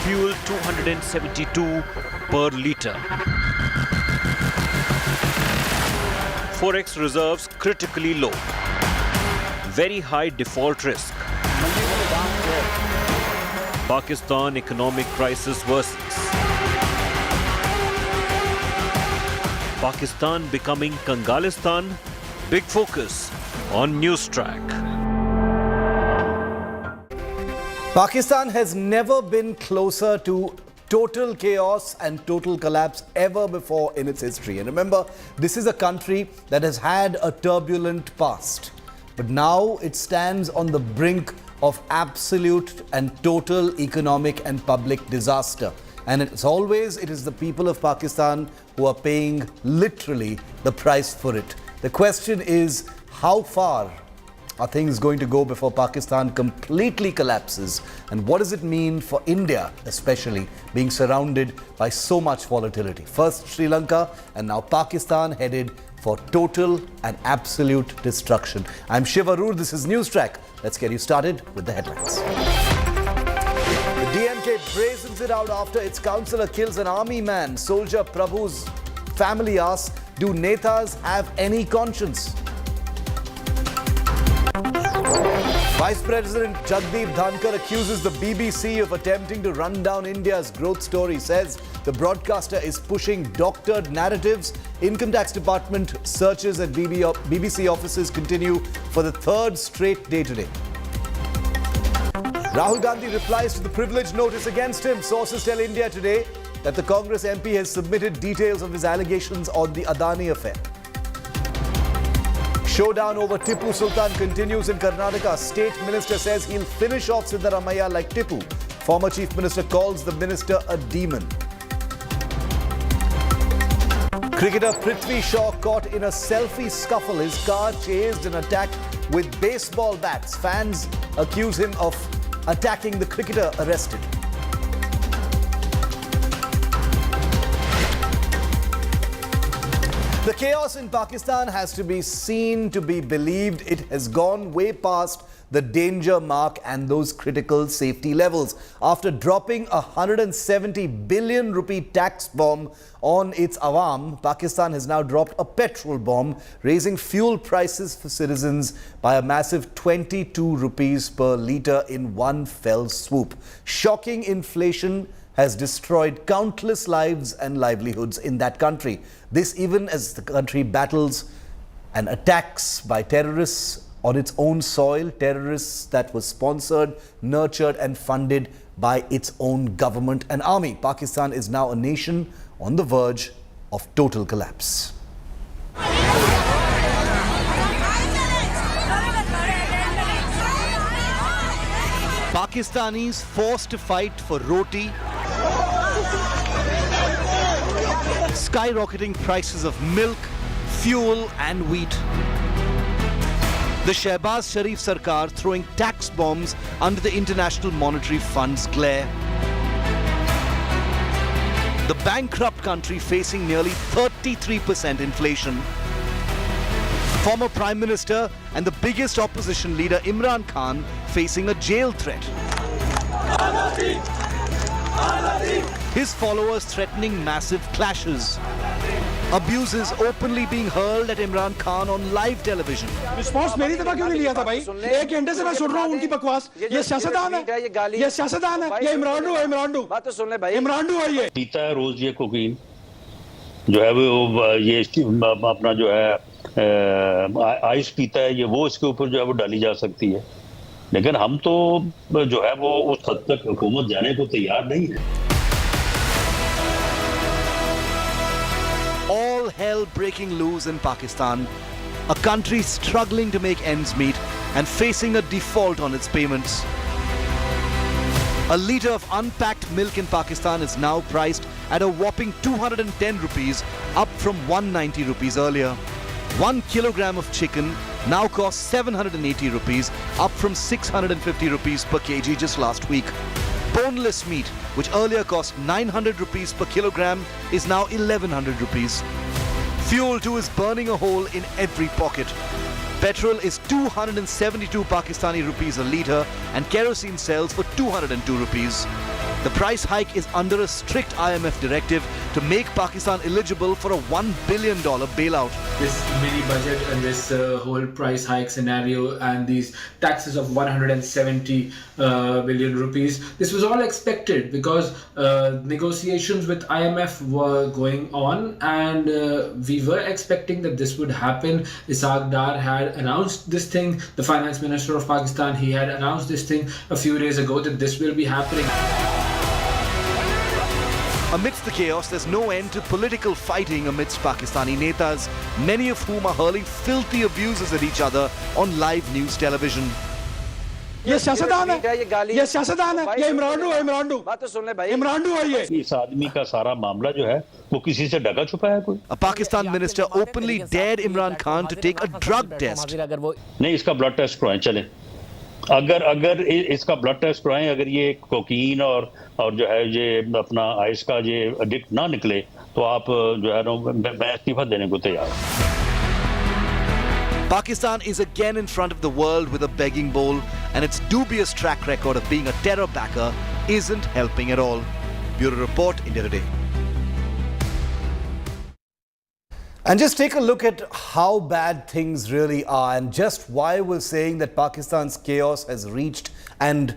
Fuel 272 per litre. Forex reserves critically low. Very high default risk. Pakistan economic crisis worsens. Pakistan becoming Kangalistan? Big focus on Newstrack. Pakistan has never been closer to total chaos and total collapse ever before in its history. And remember, this is a country that has had a turbulent past. But now it stands on the brink of absolute and total economic and public disaster. And it is the people of Pakistan who are paying literally the price for it. The question is, how far are things going to go before Pakistan completely collapses? And what does it mean for India, especially being surrounded by so much volatility? First Sri Lanka and now Pakistan headed for total and absolute destruction. I'm Shiv Aroor, this is Newstrack. Let's get you started with the headlines. The DMK brazens it out after its councillor kills an army man. Soldier Prabhu's family asks, do Netas have any conscience? Vice President Jagdeep Dhankar accuses the BBC of attempting to run down India's growth story. Says the broadcaster is pushing doctored narratives. Income Tax Department searches at BBC offices continue for the third straight day today. Rahul Gandhi replies to the privilege notice against him. Sources tell India Today that the Congress MP has submitted details of his allegations on the Adani affair. Showdown over Tipu Sultan continues in Karnataka. State Minister says he'll finish off Siddaramaiah like Tipu. Former Chief Minister calls the minister a demon. Cricketer Prithvi Shaw caught in a selfie scuffle. His car chased and attacked with baseball bats. Fans accuse him of attacking the cricketer arrested. The chaos in Pakistan has to be seen to be believed. It has gone way past the danger mark and those critical safety levels. After dropping a 170 billion rupee tax bomb on its awam, Pakistan has now dropped a petrol bomb, raising fuel prices for citizens by a massive 22 rupees per litre in one fell swoop. Shocking inflation has destroyed countless lives and livelihoods in that country. This even as the country battles and attacks by terrorists on its own soil, terrorists that were sponsored, nurtured and funded by its own government and army. Pakistan is now a nation on the verge of total collapse. Pakistanis forced to fight for roti. Skyrocketing prices of milk, fuel and wheat. The Shehbaz Sharif Sarkar throwing tax bombs under the International Monetary Fund's glare. The bankrupt country facing nearly 33% inflation. Former Prime Minister and the biggest opposition leader Imran Khan facing a jail threat. His followers threatening massive clashes. Abuses openly being hurled at Imran Khan on live television. Response मेरी तरफ क्यों नहीं लिया था भाई? एक घंटे से मैं सुन रहा हूँ उनकी बकवास. ये सियासतदान है. ये सियासतदान है. ये इमरान है. इमरान. बात तो सुन ले भाई. इमरान है ये. पीता है रोज ये कोकीन. जो है वो ये अपना जो है आइस पीता है ये वो इसके ऊपर जो है वो डाली जा सकती है. लेकिन हम तो जो है वो उस हद तक हुकूमत जाने को तैयार नहीं है. All hell breaking loose in Pakistan, a country struggling to make ends meet and facing a default on its payments. A litre of unpacked milk in Pakistan is now priced at a whopping 210 rupees, up from 190 rupees earlier. 1 kilogram of chicken now costs 780 rupees, up from 650 rupees per kg just last week. Boneless meat, which earlier cost 900 rupees per kilogram, is now 1100 rupees. Fuel too is burning a hole in every pocket. Petrol is 272 Pakistani rupees a litre and kerosene sells for 202 rupees. The price hike is under a strict IMF directive to make Pakistan eligible for a $1 billion bailout. This mini budget and this whole price hike scenario and these taxes of 170 billion rupees, this was all expected because negotiations with IMF were going on, and we were expecting that this would happen. Ishaq Dar had announced this thing, the finance minister of Pakistan, he had announced this thing a few days ago that this will be happening. Amidst the chaos, there's no end to political fighting amidst Pakistani netas, many of whom are hurling filthy abuses at each other on live news television. ये सियासतदान है, ये सियासतदान है, ये इमरान है ये। इस आदमी का सारा मामला जो है वो किसी से ढका छुपा है कोई? A Pakistan minister openly dared Imran Khan to take a drug test. नहीं, इसका ब्लड टेस्ट करवाएं चले। अगर इसका ब्लड टेस्ट करवाएं, अगर ये कोकीन और जो है ये अपना आइस का ये एडिक्ट ना निकले तो आप जो है मैं इस्तीफा देने को तैयार हूं। Pakistan is again in front of the world with a begging bowl, and its dubious track record of being a terror backer isn't helping at all. Bureau Report, India Today. And just take a look at how bad things really are and just why we're saying that Pakistan's chaos has reached and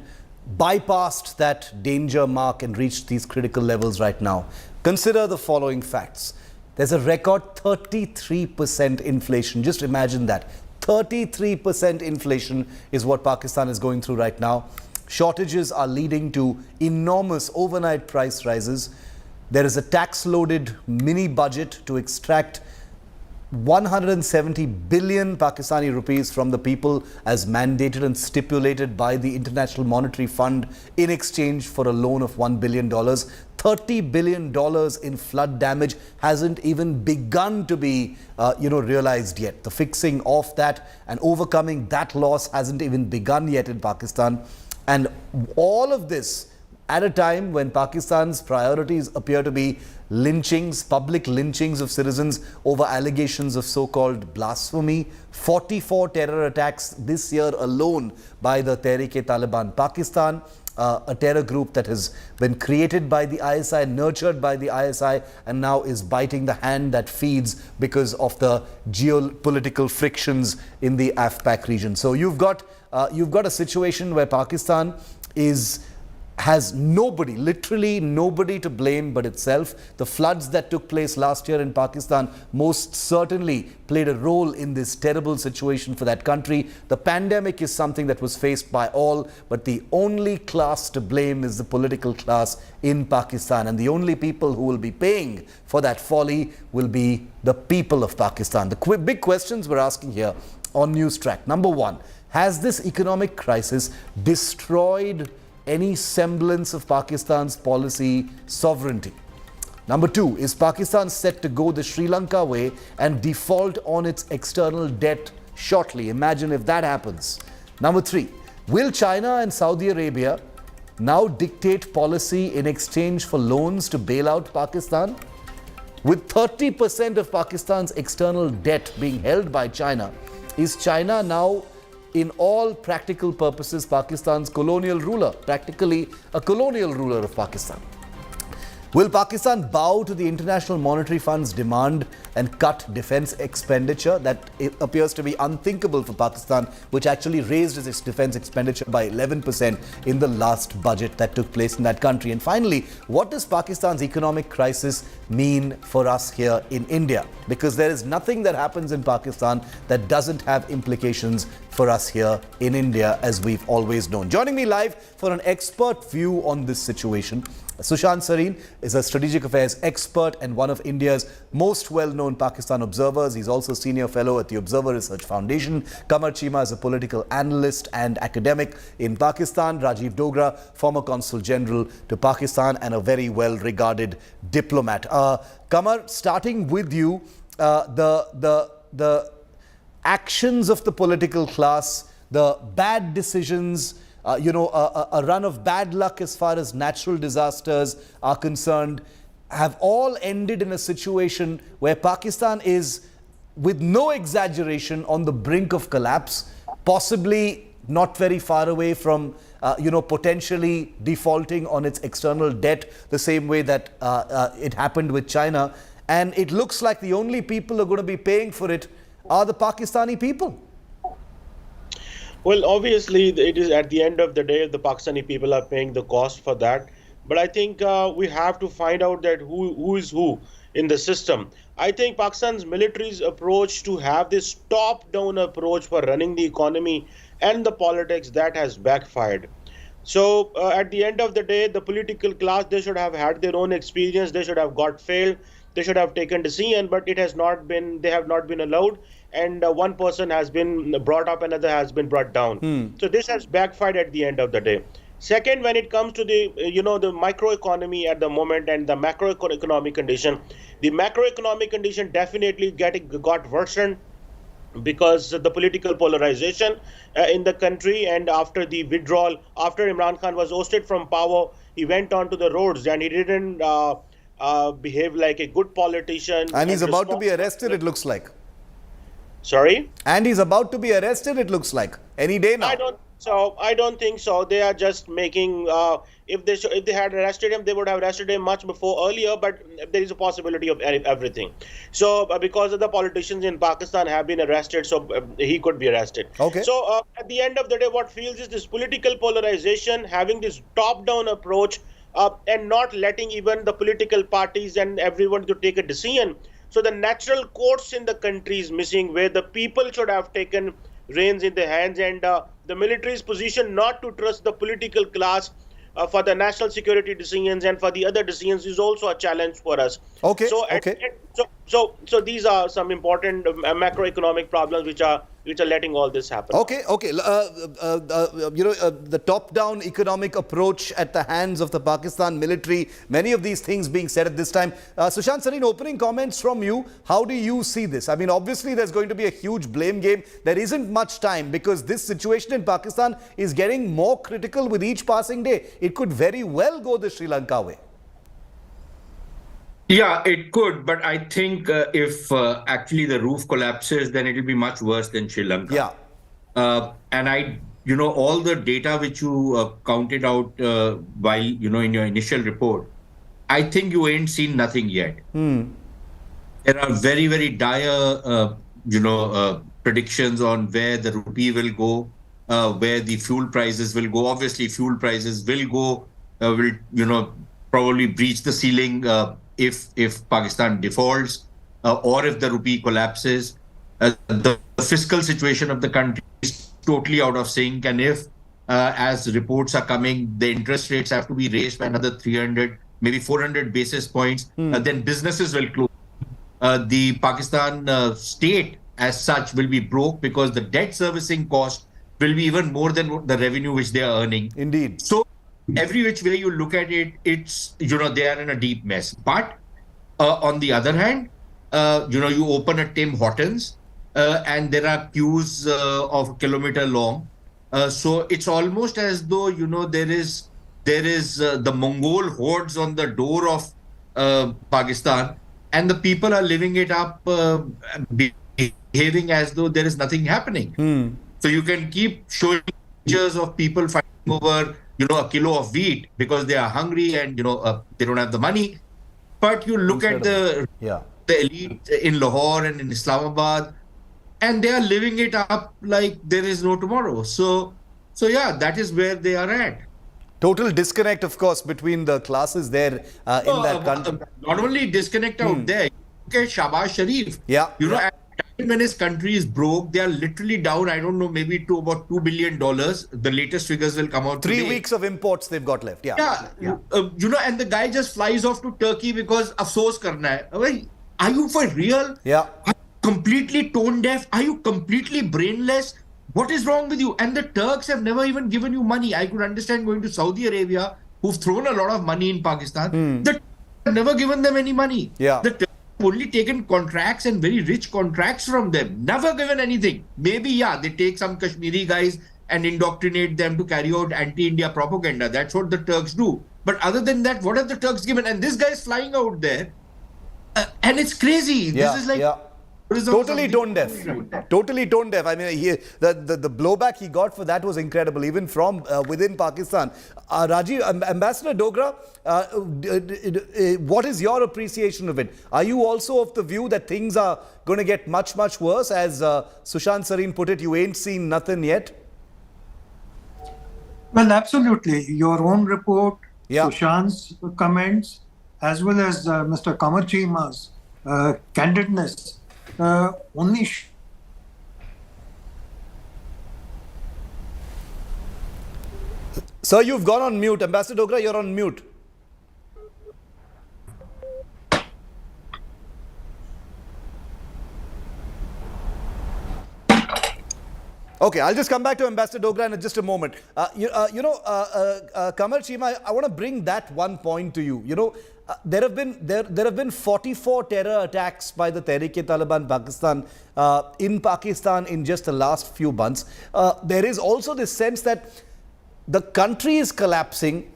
bypassed that danger mark and reached these critical levels right now. Consider the following facts. There's a record 33% inflation. Just imagine that. 33% inflation is what Pakistan is going through right now. Shortages are leading to enormous overnight price rises. There is a tax-loaded mini budget to extract 170 billion Pakistani rupees from the people as mandated and stipulated by the International Monetary Fund in exchange for a loan of $1 billion. $30 billion in flood damage hasn't even begun to be realized yet. The fixing of that and overcoming that loss hasn't even begun yet in Pakistan. And all of this at a time when Pakistan's priorities appear to be lynchings, public lynchings of citizens over allegations of so-called blasphemy, 44 terror attacks this year alone by the Tehreek-e-Taliban Pakistan, a terror group that has been created by the ISI, nurtured by the ISI, and now is biting the hand that feeds because of the geopolitical frictions in the AfPak region. So you've got a situation where Pakistan has nobody, literally nobody to blame but itself. The floods that took place last year in Pakistan most certainly played a role in this terrible situation for that country. The pandemic is something that was faced by all, but the only class to blame is the political class in Pakistan. And the only people who will be paying for that folly will be the people of Pakistan. The big questions we're asking here on Newstrack. Number one, has this economic crisis destroyed any semblance of Pakistan's policy sovereignty? Number two, is Pakistan set to go the Sri Lanka way and default on its external debt shortly? Imagine if that happens. Number three, will China and Saudi Arabia now dictate policy in exchange for loans to bail out Pakistan? With 30% of Pakistan's external debt being held by China, is China now, in all practical purposes, Pakistan's colonial ruler, practically a colonial ruler of Pakistan? Will Pakistan bow to the International Monetary Fund's demand and cut defense expenditure? That appears to be unthinkable for Pakistan, which actually raised its defense expenditure by 11% in the last budget that took place in that country. And finally, what does Pakistan's economic crisis mean for us here in India? Because there is nothing that happens in Pakistan that doesn't have implications for us here in India, as we've always known. Joining me live for an expert view on this situation, Sushant Sareen is a strategic affairs expert and one of India's most well-known Pakistan observers. He's also senior fellow at the Observer Research Foundation. Qamar Cheema is a political analyst and academic in Pakistan. Rajiv Dogra, former Consul General to Pakistan and a very well-regarded diplomat. Qamar, starting with you, the actions of the political class, the bad decisions, a run of bad luck as far as natural disasters are concerned, have all ended in a situation where Pakistan is, with no exaggeration, on the brink of collapse, possibly not very far away from potentially defaulting on its external debt the same way that it happened with China. And it looks like the only people who are going to be paying for it are the Pakistani people. Well, obviously, it is at the end of the day, the Pakistani people are paying the cost for that. But I think we have to find out that who is who in the system. I think Pakistan's military's approach to have this top-down approach for running the economy and the politics, that has backfired. So at the end of the day, the political class, they should have had their own experience. They should have got failed. They should have taken decision, but it has not been. They have not been allowed. And one person has been brought up, another has been brought down. So this has backfired at the end of the day. Second, when it comes to the the microeconomy at the moment and the macroeconomic condition, the macroeconomic condition definitely got worsened because the political polarization in the country, and after the withdrawal, after Imran Khan was ousted from power, he went on to the roads and he didn't behave like a good politician. And he's about to be arrested, it looks like. Sorry? And he's about to be arrested, it looks like. Any day now. I don't think so. They are just making. If they had arrested him, they would have arrested him much earlier. But there is a possibility of everything. So because of the politicians in Pakistan have been arrested, so he could be arrested. Okay. So at the end of the day, what feels is this political polarization, having this top-down approach, and not letting even the political parties and everyone to take a decision. So the natural course in the country is missing, where the people should have taken reins in their hands, and the military's position not to trust the political class for the national security decisions and for the other decisions is also a challenge for us. Okay. So these are some important macroeconomic problems which are letting all this happen. Okay. The top-down economic approach at the hands of the Pakistan military, many of these things being said at this time. Sushant Sareen, opening comments from you. How do you see this? I mean, obviously, there's going to be a huge blame game. There isn't much time because this situation in Pakistan is getting more critical with each passing day. It could very well go the Sri Lanka way. Yeah, it could, but I think if actually the roof collapses, then it will be much worse than Sri Lanka. Yeah. And all the data which you counted out while, in your initial report, I think you ain't seen nothing yet. There are very, very dire, predictions on where the rupee will go, where the fuel prices will go. Obviously, fuel prices will go, probably breach the ceiling if Pakistan defaults or if the rupee collapses. The fiscal situation of the country is totally out of sync, and if as reports are coming, the interest rates have to be raised by another 300, maybe 400 basis points, then businesses will close. The Pakistan state as such will be broke because the debt servicing cost will be even more than the revenue which they are earning. Indeed. So every which way you look at it, it's, they are in a deep mess. But on the other hand, you open a Tim Hortons and there are queues of a kilometer long. So it's almost as though, there is the Mongol hordes on the door of Pakistan, and the people are living it up, behaving as though there is nothing happening. So you can keep showing pictures of people fighting over a kilo of wheat because they are hungry and they don't have the money, but you look at the elite in Lahore and in Islamabad, and they are living it up like there is no tomorrow. So yeah, that is where they are at. Total disconnect, of course, between the classes there in that country. Not only disconnect out there, look at Shahbaz Sharif. Yeah. At the time when his country is broke, they are literally down, I don't know, maybe to about $2 billion. The latest figures will come out 3 weeks of imports they've got left. Yeah. And the guy just flies off to Turkey because afsos karna hai. Are you for real? Yeah. Are you completely tone deaf? Are you completely brainless? What is wrong with you? And the Turks have never even given you money. I could understand going to Saudi Arabia, who've thrown a lot of money in Pakistan. The Turks have never given them any money. Yeah. The Turks have only taken contracts and very rich contracts from them. Never given anything. Maybe, they take some Kashmiri guys and indoctrinate them to carry out anti-India propaganda. That's what the Turks do. But other than that, what have the Turks given? And this guy is flying out there. And it's crazy. This is like Totally tone deaf. Totally tone deaf. I mean, the blowback he got for that was incredible, even from within Pakistan. Rajiv, Ambassador Dogra, what is your appreciation of it? Are you also of the view that things are going to get much, much worse? As Sushant Sareen put it, you ain't seen nothing yet. Well, absolutely. Your own report, Yeah. Sushant's comments, as well as Mr. Kamar Chima's candidness, only Sir, you've gone on mute. Ambassador Dogra, you're on mute. Okay, I'll just come back to Ambassador Dogra in just a moment. Kamar Chima, I want to bring that one point to you. There have been 44 terror attacks by the Tehreek-e-Taliban Pakistan in Pakistan in just the last few months. There is also this sense that the country is collapsing.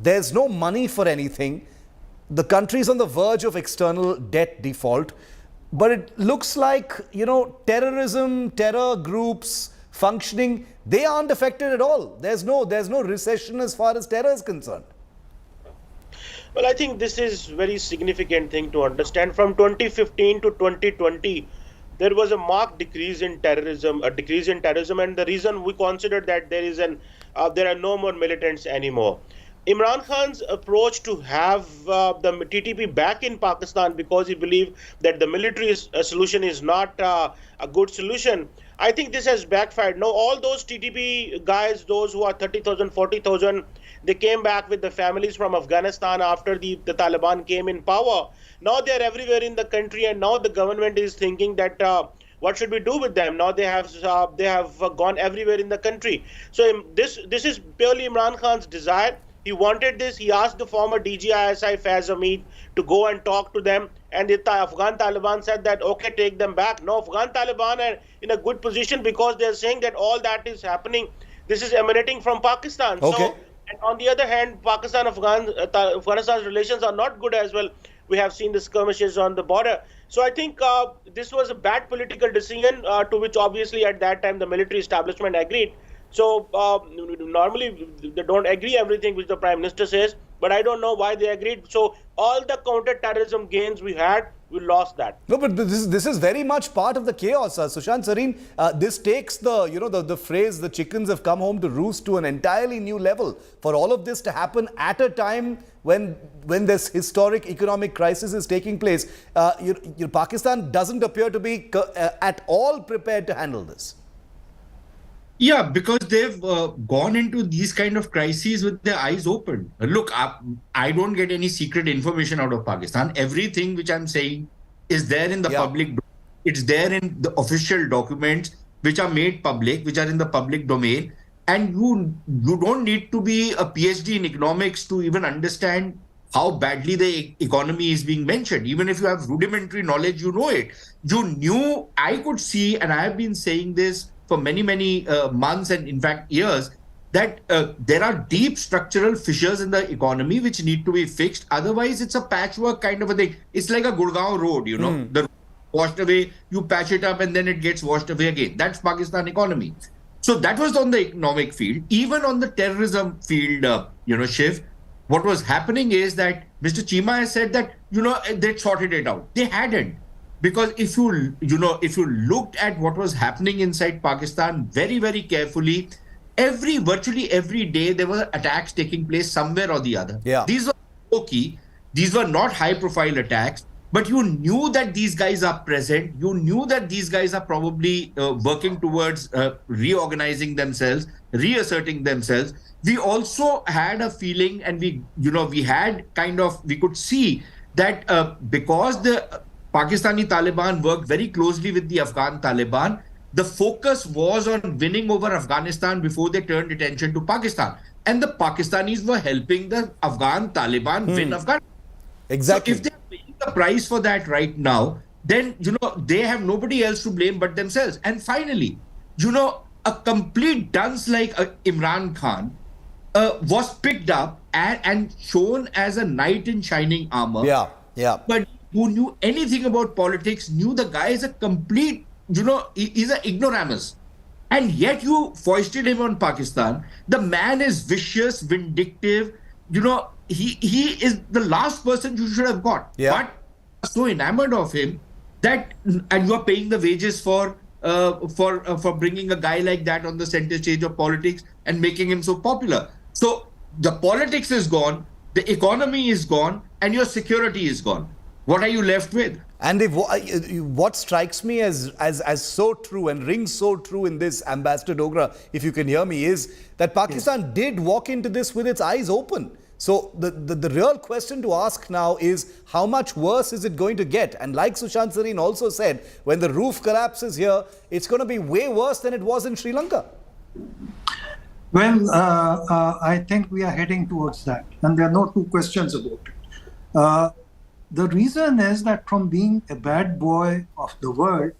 There's no money for anything. The country is on the verge of external debt default. But it looks like, terrorism, terror groups functioning, they aren't affected at all. There's no recession as far as terror is concerned. Well, I think this is very significant thing to understand. From 2015 to 2020, there was a marked decrease in terrorism, and the reason we consider that there are no more militants anymore. Imran Khan's approach to have the TTP back in Pakistan because he believed that the military solution is not a good solution. I think this has backfired. Now, all those TTP guys, those who are 30,000, 40,000, they came back with the families from Afghanistan after the Taliban came in power. Now they're everywhere in the country, and now the government is thinking that what should we do with them? Now they have gone everywhere in the country. So this is purely Imran Khan's desire. He wanted this. He asked the former DGISI Faiz Hamid to go and talk to them. And the Afghan Taliban said that, okay, take them back. No, Afghan Taliban are in a good position because they're saying that all that is happening. This is emanating from Pakistan. Okay. So, and on the other hand, Pakistan-Afghanistan's relations are not good as well. We have seen the skirmishes on the border. So I think this was a bad political decision to which obviously at that time the military establishment agreed. So normally they don't agree everything which the Prime Minister says, but I don't know why they agreed. So all the counter-terrorism gains we had, we lost that. No, but this is very much part of the chaos. Sushant Sareen, this takes the phrase "the chickens have come home to roost" to an entirely new level. For all of this to happen at a time when this historic economic crisis is taking place, Pakistan doesn't appear to be at all prepared to handle this. Yeah, because they've gone into these kind of crises with their eyes open. Look, I don't get any secret information out of Pakistan. Everything which I'm saying is there in the public. It's there in the official documents which are made public, which are in the public domain. And you don't need to be a PhD in economics to even understand how badly the economy is being mentioned. Even if you have rudimentary knowledge, you know it. I could see, and I have been saying this for many months and in fact years, that there are deep structural fissures in the economy which need to be fixed. Otherwise, it's a patchwork kind of a thing. It's like a Gurgaon road, the washed away, you patch it up and then it gets washed away again. That's Pakistan economy. So that was on the economic field. Even on the terrorism field, Shiv, what was happening is that Mr. Chima has said that, they sorted it out. They hadn't. Because if you looked at what was happening inside Pakistan very, very carefully, virtually every day there were attacks taking place somewhere or the other. Yeah. These were low-key. These were not high-profile attacks. But you knew that these guys are present. You knew that these guys are probably working towards reorganizing themselves, reasserting themselves. We also had a feeling, and we could see that because the Pakistani Taliban worked very closely with the Afghan Taliban, the focus was on winning over Afghanistan before they turned attention to Pakistan. And the Pakistanis were helping the Afghan Taliban win Afghanistan. Exactly. So if they're paying the price for that right now, then, they have nobody else to blame but themselves. And finally, a complete dunce like Imran Khan was picked up and shown as a knight in shining armor. Yeah. But who knew anything about politics knew the guy is a complete, he's an ignoramus. And yet you foisted him on Pakistan. The man is vicious, vindictive. He is the last person you should have got. Yeah. But you're so enamored of him that, and you are paying the wages for bringing a guy like that on the center stage of politics and making him so popular. So the politics is gone, the economy is gone, and your security is gone. What are you left with? And what strikes me as so true and rings so true in this, Ambassador Dogra, if you can hear me, is that Pakistan did walk into this with its eyes open. So the real question to ask now is, how much worse is it going to get? And like Sushant Sareen also said, when the roof collapses here, it's going to be way worse than it was in Sri Lanka. Well, I think we are heading towards that, and there are no two questions about it. The reason is that from being a bad boy of the world,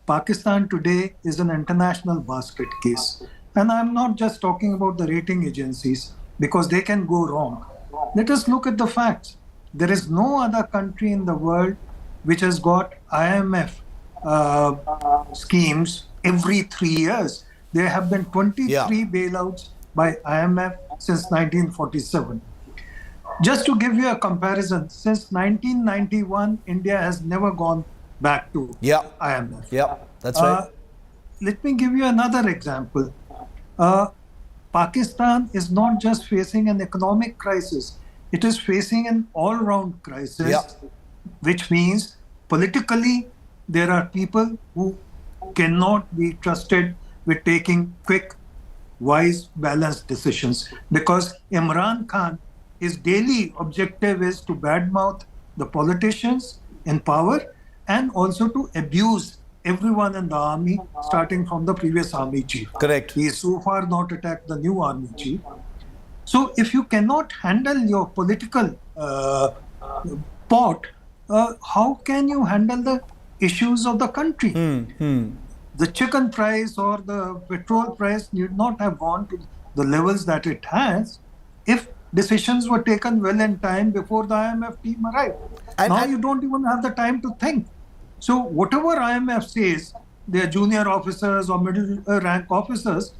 Pakistan today is an international basket case. And I'm not just talking about the rating agencies, because they can go wrong. Let us look at the facts. There is no other country in the world which has got IMF schemes every 3 years. There have been 23 bailouts by IMF since 1947. Just to give you a comparison, since 1991, India has never gone back to IMF. Yeah, that's right. Let me give you another example. Pakistan is not just facing an economic crisis, it is facing an all-round crisis, which means politically there are people who cannot be trusted with taking quick, wise, balanced decisions, because Imran Khan, his daily objective is to badmouth the politicians in power and also to abuse everyone in the army, starting from the previous army chief. Correct. He is so far not attacked the new army chief. So if you cannot handle your political pot, how can you handle the issues of the country? The chicken price or the petrol price need not have gone to the levels that it has if decisions were taken well in time before the IMF team arrived. Now you don't even have the time to think. So whatever IMF says, their junior officers or middle rank officers,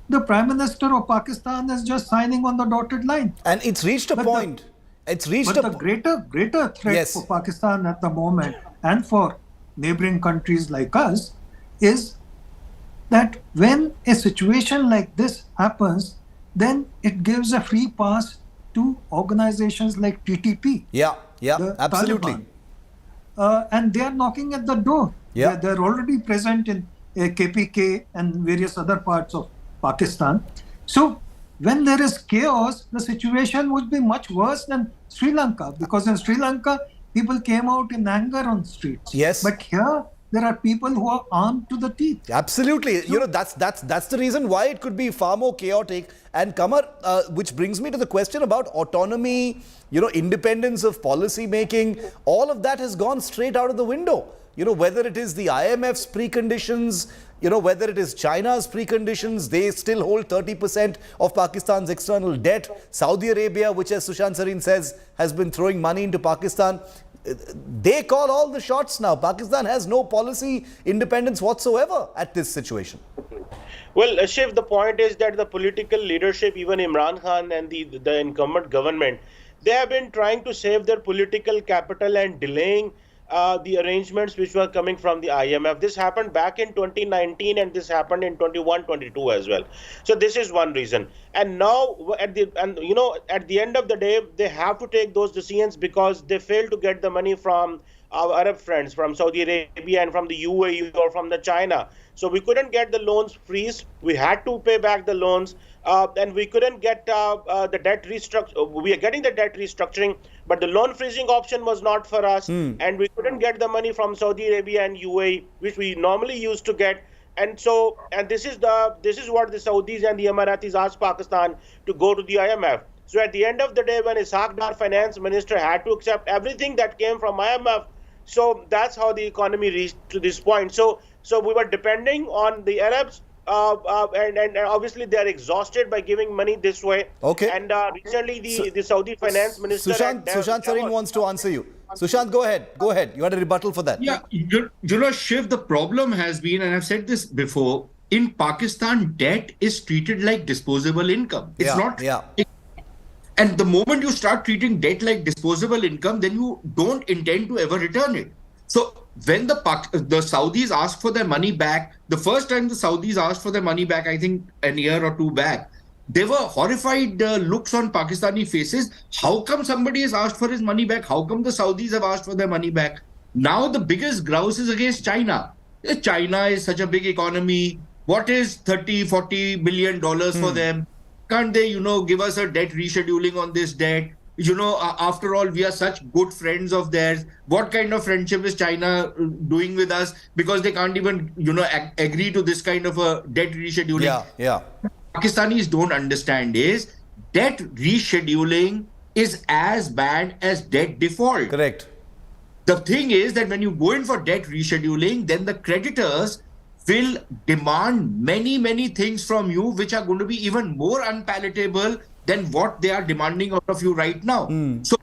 the Prime Minister of Pakistan is just signing on the dotted line. And it's reached a point. The greater threat for Pakistan at the moment and for neighboring countries like us is that when a situation like this happens, then it gives a free pass to organizations like TTP. Absolutely. And they are knocking at the door. They're already present in KPK and various other parts of Pakistan. So when there is chaos, the situation would be much worse than Sri Lanka, because in Sri Lanka, people came out in anger on streets. Yes. But here, there are people who are armed to the teeth. Absolutely. That's the reason why it could be far more chaotic. And Kamar, which brings me to the question about autonomy, independence of policy making. All of that has gone straight out of the window. Whether it is the IMF's preconditions, whether it is China's preconditions, they still hold 30% of Pakistan's external debt. Saudi Arabia, which, as Sushant Sareen says, has been throwing money into Pakistan. They call all the shots now. Pakistan has no policy independence whatsoever at this situation. Well, Shiv, the point is that the political leadership, even Imran Khan and the incumbent government, they have been trying to save their political capital and delaying the arrangements which were coming from the IMF. This happened back in 2019 and this happened in 21-22 as well. So this is one reason. And now at the end of the day, they have to take those decisions because they failed to get the money from our Arab friends, from Saudi Arabia and from the UAE or from the China. So we couldn't get the loans freeze. We had to pay back the loans. And we couldn't get the debt restructure. We are getting the debt restructuring, but the loan freezing option was not for us. And we couldn't get the money from Saudi Arabia and UAE, which we normally used to get. And this is what the Saudis and the Emiratis asked Pakistan to go to the IMF. So at the end of the day, when Ishaq Dar finance minister had to accept everything that came from IMF, so that's how the economy reached to this point. So we were depending on the Arabs. And obviously they are exhausted by giving money this way. Okay. And recently the Saudi finance minister... Sushant Sareen wants to answer you. Sushant, go ahead. Go ahead. You had a rebuttal for that. Yeah, Shiv, the problem has been, and I've said this before, in Pakistan, debt is treated like disposable income. It's not. Yeah. And the moment you start treating debt like disposable income, then you don't intend to ever return it. So when the Saudis asked for their money back, the first time the Saudis asked for their money back, I think a year or two back, there were horrified looks on Pakistani faces. How come somebody has asked for his money back? How come the Saudis have asked for their money back? Now the biggest grouse is against China. China is such a big economy. What is $30-40 billion for them? Can't they, give us a debt rescheduling on this debt? After all, we are such good friends of theirs. What kind of friendship is China doing with us? Because they can't even, agree to this kind of a debt rescheduling. Yeah. Pakistanis don't understand is debt rescheduling is as bad as debt default. Correct. The thing is that when you go in for debt rescheduling, then the creditors will demand many, many things from you, which are going to be even more unpalatable than what they are demanding out of you right now. So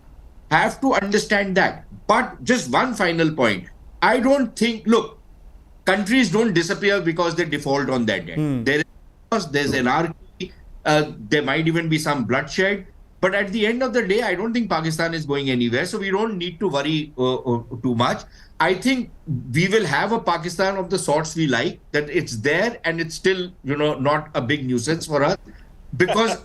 have to understand that. But just one final point. I don't think, look, countries don't disappear because they default on their debt. There's anarchy, there might even be some bloodshed. But at the end of the day, I don't think Pakistan is going anywhere. So we don't need to worry too much. I think we will have a Pakistan of the sorts we like, that it's there and it's still, not a big nuisance for us. Because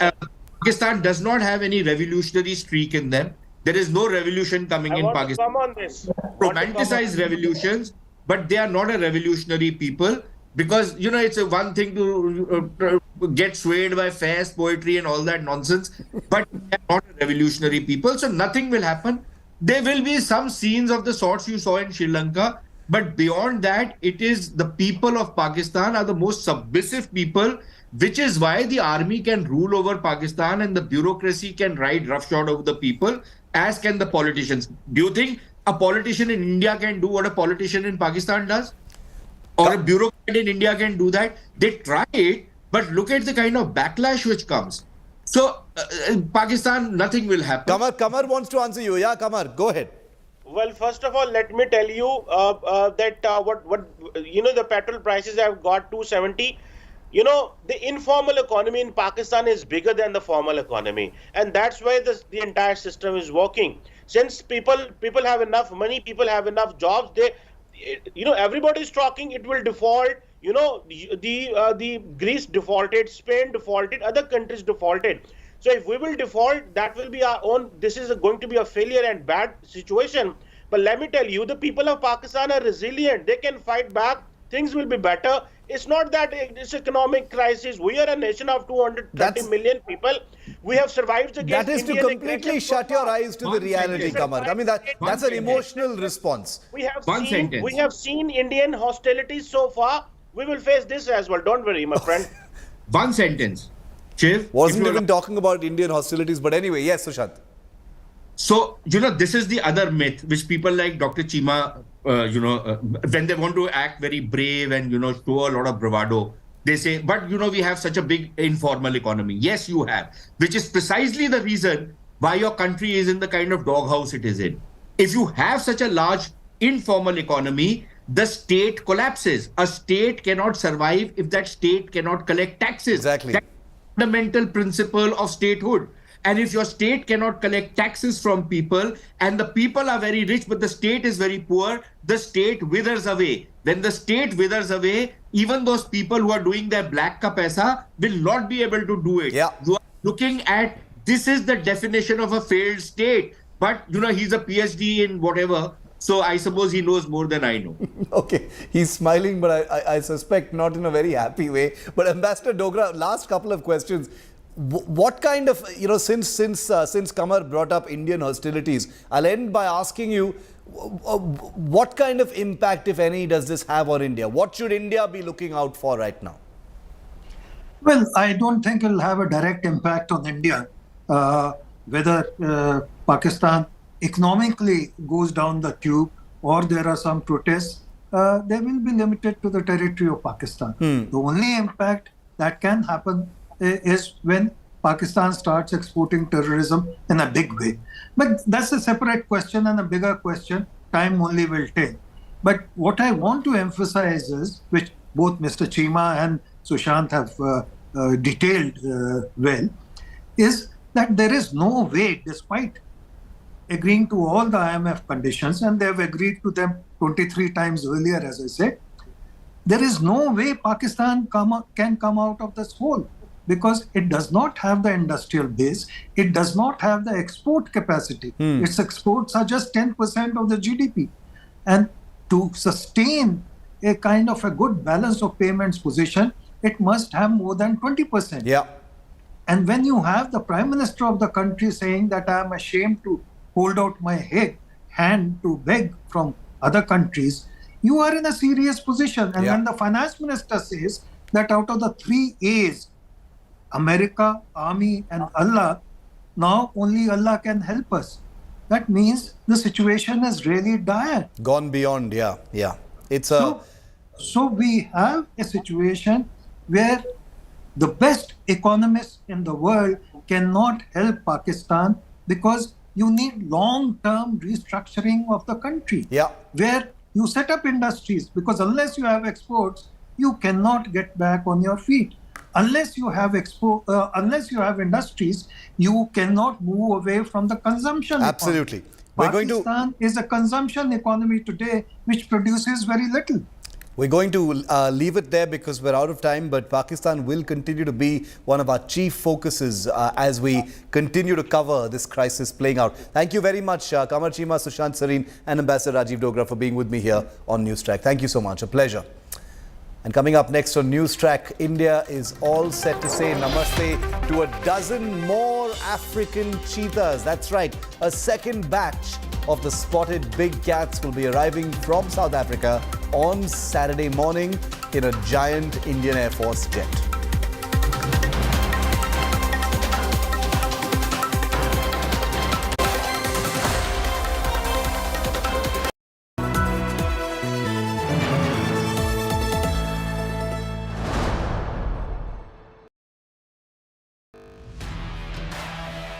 Pakistan does not have any revolutionary streak in them. There is no revolution coming in Pakistan. Come on this. Romanticize revolutions, but they are not a revolutionary people. Because, it's a one thing to get swayed by fast poetry and all that nonsense, but they are not a revolutionary people. So nothing will happen. There will be some scenes of the sorts you saw in Sri Lanka, but beyond that, it is the people of Pakistan are the most submissive people, which is why the army can rule over Pakistan and the bureaucracy can ride roughshod over the people, as can the politicians. Do you think a politician in India can do what a politician in Pakistan does? Or a bureaucrat in India can do that? They try it, but look at the kind of backlash which comes. So, in Pakistan, nothing will happen. Kamar wants to answer you. Yeah, Kamar, go ahead. Well, first of all, let me tell you that the petrol prices have got 270. The informal economy in Pakistan is bigger than the formal economy, and that's why the entire system is working. Since people have enough money, people have enough jobs, everybody is talking it will default. The Greece defaulted, Spain defaulted, other countries defaulted. So if we will default, that will be our own. This is going to be a failure and bad situation. But let me tell you, the people of Pakistan are resilient. They can fight back. Things will be better. It's not that it's economic crisis. We are a nation of 230 million people. We have survived against That is to Indian completely aggression shut your eyes to the reality, Kamar. I mean, that's an emotional response. We have seen Indian hostilities so far. We will face this as well. Don't worry, my friend. One sentence. Shiv, wasn't even talking about Indian hostilities, but anyway, yes, Sushant. So, this is the other myth which people like Dr. Chima, when they want to act very brave and, show a lot of bravado, they say, but, we have such a big informal economy. Yes, you have, which is precisely the reason why your country is in the kind of doghouse it is in. If you have such a large informal economy, the state collapses. A state cannot survive if that state cannot collect taxes. Exactly. That's the fundamental principle of statehood. And if your state cannot collect taxes from people and the people are very rich, but the state is very poor, the state withers away. When the state withers away, even those people who are doing their black ka paisa will not be able to do it. Yeah. You are looking at, this is the definition of a failed state. But, he's a PhD in whatever. So I suppose he knows more than I know. Okay, he's smiling, but I suspect not in a very happy way. But Ambassador Dogra, last couple of questions. What kind of, since Kamar brought up Indian hostilities, I'll end by asking you, what kind of impact, if any, does this have on India? What should India be looking out for right now? Well, I don't think it'll have a direct impact on India. Whether Pakistan economically goes down the tube or there are some protests, they will be limited to the territory of Pakistan. The only impact that can happen is when Pakistan starts exporting terrorism in a big way. But that's a separate question and a bigger question. Time only will tell. But what I want to emphasize is, which both Mr. Chima and Sushant have detailed well, is that there is no way, despite agreeing to all the IMF conditions, and they have agreed to them 23 times earlier, as I said, there is no way Pakistan can come out of this hole because it does not have the industrial base. It does not have the export capacity. Its exports are just 10% of the GDP. And to sustain a kind of a good balance of payments position, it must have more than 20%. Yeah. And when you have the Prime Minister of the country saying that I am ashamed to hold out my hand to beg from other countries, you are in a serious position. And when the finance minister says that out of the 3 A's, America, Army, and Allah, now only Allah can help us, that means the situation is really dire. Gone beyond, yeah. It's So we have a situation where the best economists in the world cannot help Pakistan because you need long-term restructuring of the country. Yeah. Where you set up industries, because unless you have exports, you cannot get back on your feet. Unless you have industries, you cannot move away from the consumption. Absolutely. Pakistan is a consumption economy today, which produces very little. We're going to leave it there because we're out of time, but Pakistan will continue to be one of our chief focuses as we continue to cover this crisis playing out. Thank you very much, Kamar Chima, Sushant Sareen and Ambassador Rajiv Dogra for being with me here on Newstrack. Thank you so much. A pleasure. And coming up next on Newstrack, India is all set to say namaste to a dozen more African cheetahs. That's right, a second batch of the spotted big cats will be arriving from South Africa on Saturday morning in a giant Indian Air Force jet.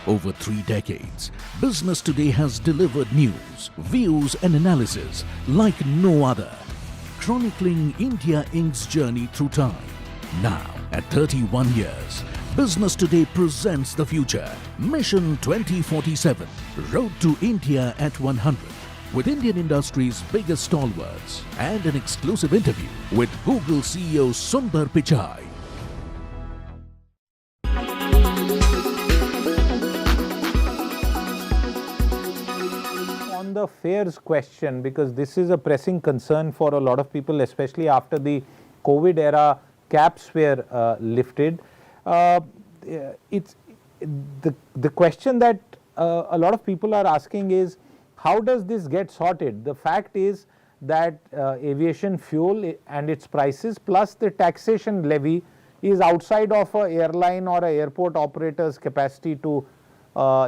Over 3 decades, Business Today has delivered news, views and analysis like no other, chronicling India Inc.'s journey through time. Now, at 31 years, Business Today presents the future. Mission 2047, Road to India at 100, with Indian industry's biggest stalwarts and an exclusive interview with Google CEO Sundar Pichai. On the fares question, because this is a pressing concern for a lot of people, especially after the COVID era caps were lifted. It's the question that a lot of people are asking is, how does this get sorted? The fact is that aviation fuel and its prices plus the taxation levy is outside of an airline or an airport operator's capacity to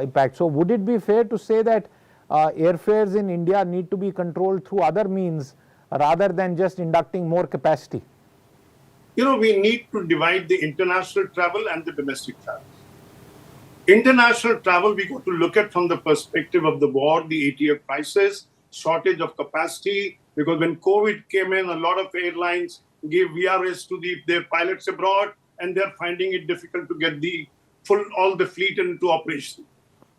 impact. So would it be fair to say that airfares in India need to be controlled through other means rather than just inducting more capacity? You know, we need to divide the international travel and the domestic travel. International travel, we got to look at from the perspective of the war, the ATF crisis, shortage of capacity, because when COVID came in, a lot of airlines gave VRS to their pilots abroad, and they're finding it difficult to get all the fleet into operation.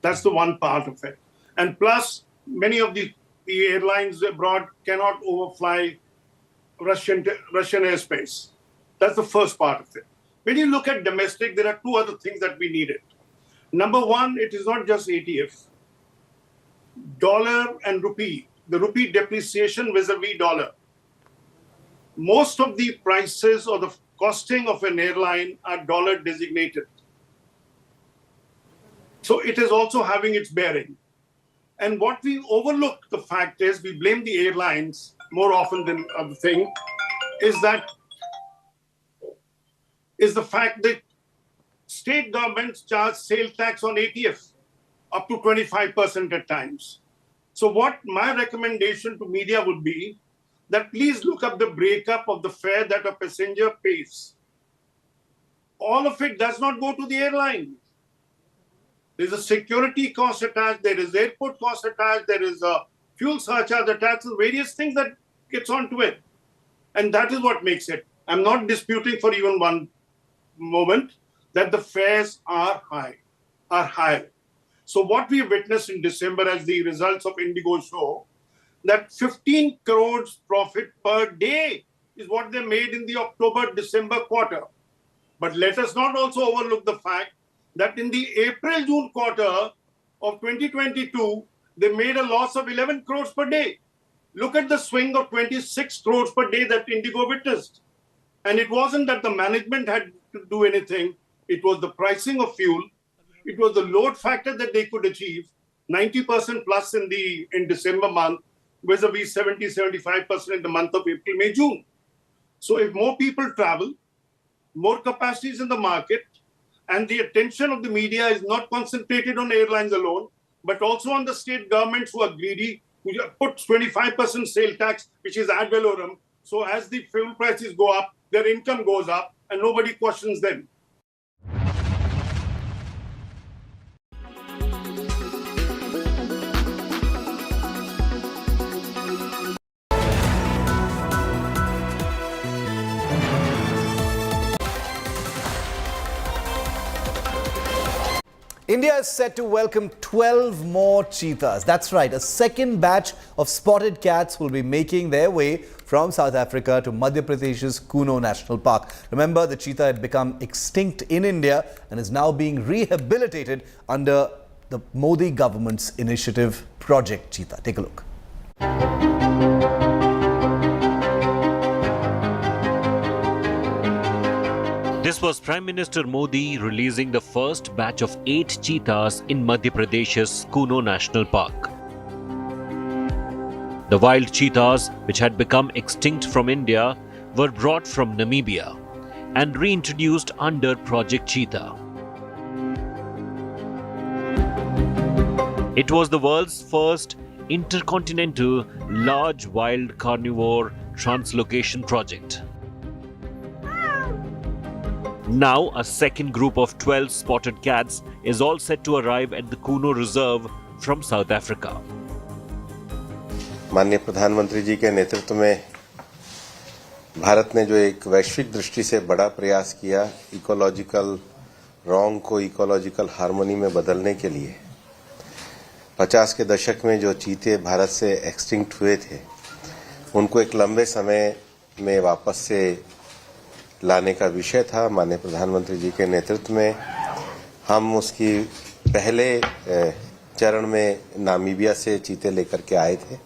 That's the one part of it. And plus, many of the airlines abroad cannot overfly Russian airspace. That's the first part of it. When you look at domestic, there are 2 other things that we needed. Number one, it is not just ATF. Dollar and rupee, the rupee depreciation vis-a-vis dollar. Most of the prices or the costing of an airline are dollar designated. So it is also having its bearing. And what we overlook, the fact is, we blame the airlines more often than other thing, is the fact that state governments charge sales tax on ATF up to 25% at times. So what my recommendation to media would be that please look up the breakup of the fare that a passenger pays. All of it does not go to the airline. There's a security cost attached, there is airport cost attached, there is a fuel surcharge attached, various things that gets onto it. And that is what makes it. I'm not disputing for even one moment that the fares are high. So what we witnessed in December, as the results of Indigo show, that 15 crores profit per day is what they made in the October-December quarter. But let us not also overlook the fact that in the April-June quarter of 2022, they made a loss of 11 crores per day. Look at the swing of 26 crores per day that Indigo witnessed. And it wasn't that the management had to do anything. It was the pricing of fuel. It was the load factor that they could achieve, 90% plus in December month, vis-a-vis 70-75% in the month of April, May, June. So if more people travel, more capacity is in the market, and the attention of the media is not concentrated on airlines alone, but also on the state governments who are greedy, who put 25% sale tax, which is ad valorem. So as the fuel prices go up, their income goes up, and nobody questions them. India is set to welcome 12 more cheetahs. That's right, a second batch of spotted cats will be making their way from South Africa to Madhya Pradesh's Communal National Park. Remember, the cheetah had become extinct in India and is now being rehabilitated under the Modi government's initiative, Project Cheetah. Take a look. This was Prime Minister Modi releasing the first batch of 8 cheetahs in Madhya Pradesh's Communal National Park. The wild cheetahs, which had become extinct from India, were brought from Namibia and reintroduced under Project Cheetah. It was the world's first intercontinental large wild carnivore translocation project. Now, a second group of 12 spotted cats is all set to arrive at the Communal Reserve from South Africa. माननीय प्रधानमंत्री जी के नेतृत्व में भारत ने जो एक वैश्विक दृष्टि से बड़ा प्रयास किया इकोलॉजिकल रॉन्ग को इकोलॉजिकल हार्मनी में बदलने के लिए 50 के दशक में जो चीते भारत से एक्सटिंक्ट हुए थे उनको एक लंबे समय में वापस से लाने का विषय था। माननीय प्रधानमंत्री जी के नेतृत्व में हम उसकी पहले चरण में नामीबिया से चीते लेकर के आए थे।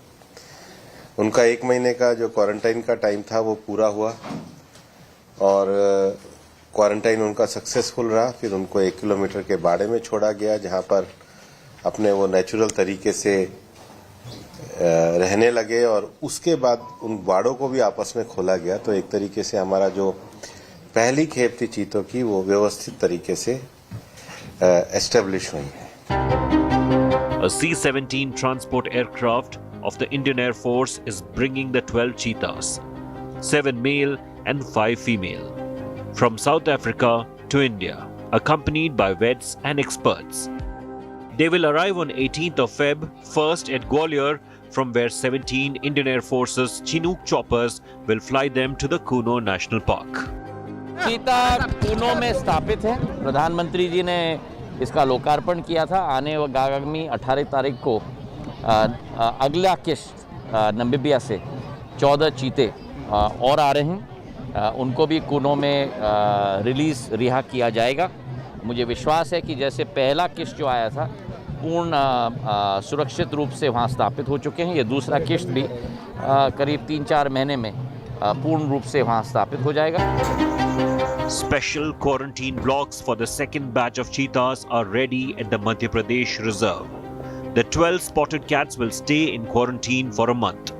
उनका 1 महीने का जो क्वारंटाइन का टाइम था वो पूरा हुआ और क्वारंटाइन उनका सक्सेसफुल रहा। फिर उनको 1 किलोमीटर के बाड़े में छोड़ा गया जहां पर अपने वो नेचुरल तरीके से रहने लगे और उसके बाद उन बाड़ों को भी आपस में खोला गया। तो एक तरीके से हमारा जो पहली खेप थी चीतों की वो व्यवस्थित तरीके से एस्टेब्लिश हुई है। A C-17 transport aircraft of the Indian Air Force is bringing the 12 cheetahs, 7 male and 5 female, from South Africa to India, accompanied by vets and experts. They will arrive on 18th of Feb, first at Gwalior, from where 17 Indian Air Force's Chinook choppers will fly them to the Communal National Park. चीता कूनो में स्थापित है। प्रधानमंत्री जी ने इसका लोकार्पण किया था। आगामी 18 तारीख को अगला किश्त नामीबिया से 14 चीते और आ रहे हैं। उनको भी कूनो में रिहा किया जाएगा। मुझे विश्वास है कि जैसे पहला किश्त जो आया था पूर्ण सुरक्षित रूप से वहाँ स्थापित हो चुके हैं, ये दूसरा किश्त भी करीब 3-4 महीने में पूर्ण रूप से वहाँ स्थापित हो जाएगा। Special quarantine blocks for the second batch of cheetahs are ready at the Madhya Pradesh Reserve. The 12 spotted cats will stay in quarantine for a month.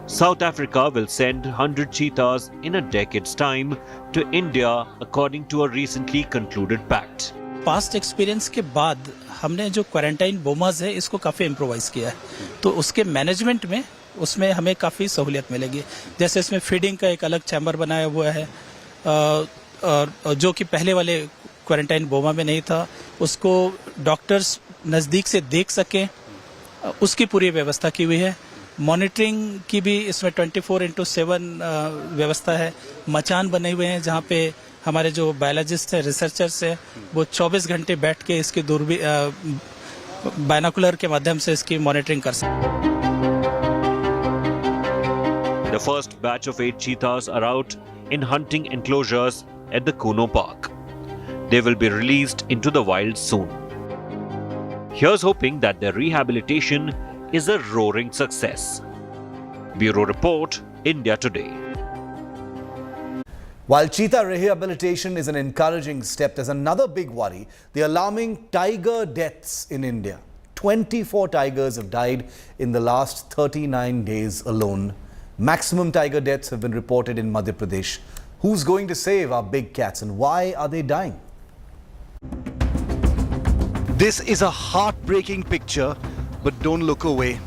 South Africa will send 100 cheetahs in a decade's time to India according to a recently concluded pact. Past experience के बाद हमने जो quarantine बोमाज है इसको काफ़ी improvise किया है, तो उसके मैनेजमेंट में उसमें हमें काफ़ी सहूलियत मिलेगी। जैसे इसमें फीडिंग का एक अलग चैम्बर बनाया हुआ है और जो कि पहले वाले क्वारंटाइन बोमा में नहीं था उसको डॉक्टर्स नज़दीक से देख सकें, उसकी पूरी व्यवस्था की हुई है। मॉनिटरिंग की भी इसमें 24/7 व्यवस्था है। मचान बने हुए हैं जहाँ पे हमारे जो बायोलॉजिस्ट हैं, रिसर्चर्स हैं, वो 24 घंटे बैठ के इसकी बायनोकुलर के माध्यम से इसकी मॉनिटरिंग कर सकते हैं। The first batch of 8 cheetahs are out in hunting enclosures at the Kuno Park. They will be released into the wild soon. Here's hoping that their rehabilitation is a roaring success. Bureau Report, India Today. While cheetah rehabilitation is an encouraging step, there's another big worry: the alarming tiger deaths in India. 24 tigers have died in the last 39 days alone. Maximum tiger deaths have been reported in Madhya Pradesh. Who's going to save our big cats and why are they dying? This is a heartbreaking picture, but don't look away,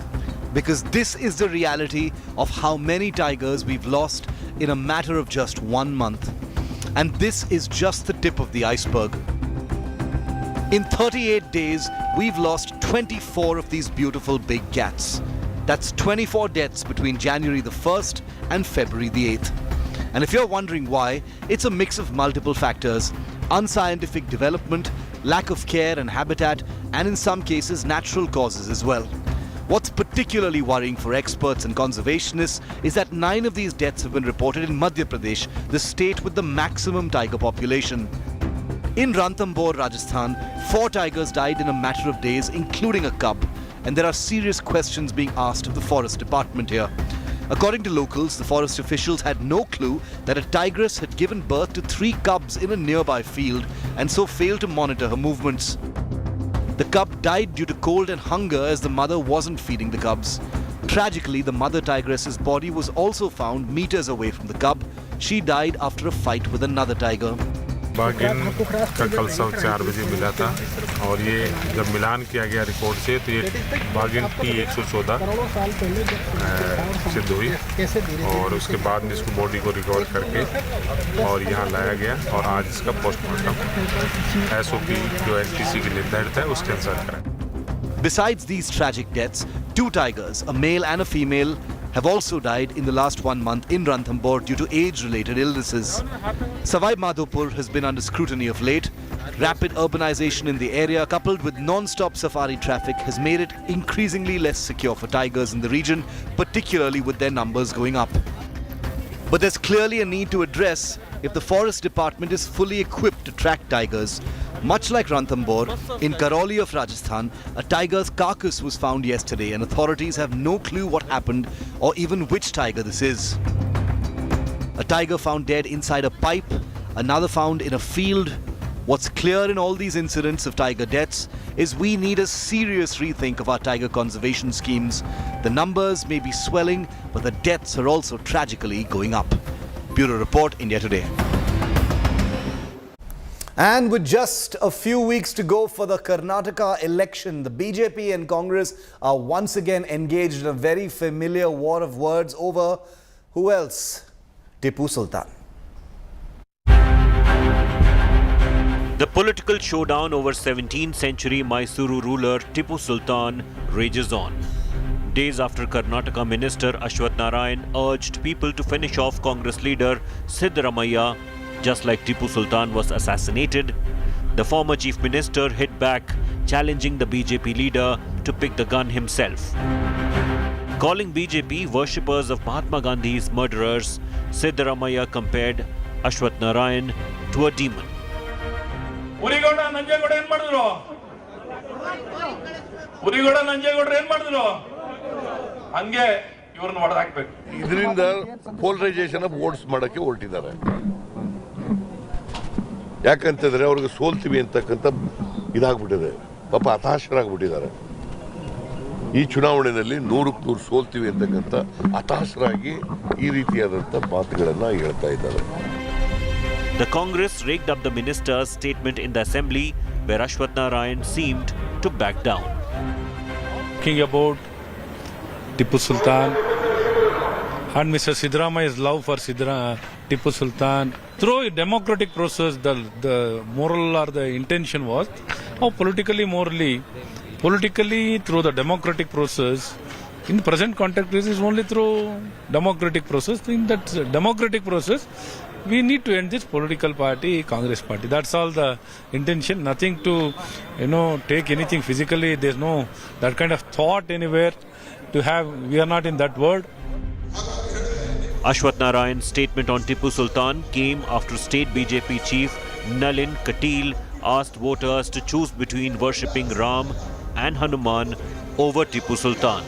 because this is the reality of how many tigers we've lost in a matter of just 1 month. And this is just the tip of the iceberg. In 38 days, we've lost 24 of these beautiful big cats. That's 24 deaths between January the 1st and February the 8th. And if you're wondering why, it's a mix of multiple factors: unscientific development, lack of care and habitat, and in some cases natural causes as well. What's particularly worrying for experts and conservationists is that 9 of these deaths have been reported in Madhya Pradesh, the state with the maximum tiger population. In Ranthambore, Rajasthan, 4 tigers died in a matter of days, including a cub. And there are serious questions being asked of the forest department here. According to locals, the forest officials had no clue that a tigress had given birth to 3 cubs in a nearby field and so failed to monitor her movements. The cub died due to cold and hunger as the mother wasn't feeding the cubs. Tragically, the mother tigress's body was also found meters away from the cub. She died after a fight with another tiger. बागिन का कल सब 4 बजे मिला था और ये जब मिलान किया गया रिपोर्ट से तो ये बागिन T114 सिद्ध हुई और उसके बाद में इसको बॉडी को रिकवर करके और यहाँ लाया गया और आज इसका पोस्टमार्टम SOP जो NTC की निर्धारित है उसके अनुसार करा। Besides these tragic deaths, 2 tigers, a male and a female, have also died in the last 1 month in Ranthambore due to age-related illnesses. Savai Madhopur has been under scrutiny of late. Rapid urbanization in the area, coupled with non-stop safari traffic, has made it increasingly less secure for tigers in the region, particularly with their numbers going up. But there's clearly a need to address if the forest department is fully equipped to track tigers. Much like Ranthambore, in Karoli of Rajasthan, a tiger's carcass was found yesterday and authorities have no clue what happened or even which tiger this is. A tiger found dead inside a pipe, another found in a field. What's clear in all these incidents of tiger deaths is we need a serious rethink of our tiger conservation schemes. The numbers may be swelling, but the deaths are also tragically going up. Bureau Report, India Today. And with just a few weeks to go for the Karnataka election, the BJP and Congress are once again engaged in a very familiar war of words over who else? Tipu Sultan. The political showdown over 17th century Mysuru ruler Tipu Sultan rages on. Days after Karnataka Minister Ashwath Narayan urged people to finish off Congress leader Siddaramaiah, just like Tipu Sultan was assassinated, the former chief minister hit back, challenging the BJP leader to pick the gun himself. Calling BJP worshippers of Mahatma Gandhi's murderers, Siddaramaiah compared Ashwath Narayan to a demon. ಇದರಿಂದ polarisation of votes ಮಾಡಕ್ಕೆ ಹೊರಟಿದ್ದಾರೆ. ಯಾಕಂತಂದ್ರೆ ಅವ್ರಿಗೆ ಸೋಲ್ತೀವಿ ಅಂತಕ್ಕಂಥ ಇದಾಗ್ಬಿಟ್ಟಿದೆ. ಪಾಪ ಹತಾಶರಾಗ್ಬಿಟ್ಟಿದ್ದಾರೆ. ಈ ಚುನಾವಣೆಯಲ್ಲಿ 100ಕ್ಕೆ 100 ಸೋಲ್ತೀವಿ ಅಂತಕ್ಕಂಥ ಹತಾಶರಾಗಿ ಈ ರೀತಿಯಾದಂಥ ಮಾತುಗಳನ್ನ ಹೇಳ್ತಾ ಇದ್ದಾರೆ. The Congress raked up the minister's statement in the assembly, where Ashwath Narayan seemed to back down. Talking about Tipu Sultan, and Mr. Siddaramaia's love for Tipu Sultan. Through a democratic process, the moral or the intention was, how politically through the democratic process, in the present context, this is only through democratic process. In that democratic process, we need to end this political party, Congress party. That's all the intention. Nothing to, take anything physically. There's no that kind of thought anywhere to have. We are not in that world. Ashwath Narayan's statement on Tipu Sultan came after state BJP chief Nalin Katil asked voters to choose between worshipping Ram and Hanuman over Tipu Sultan.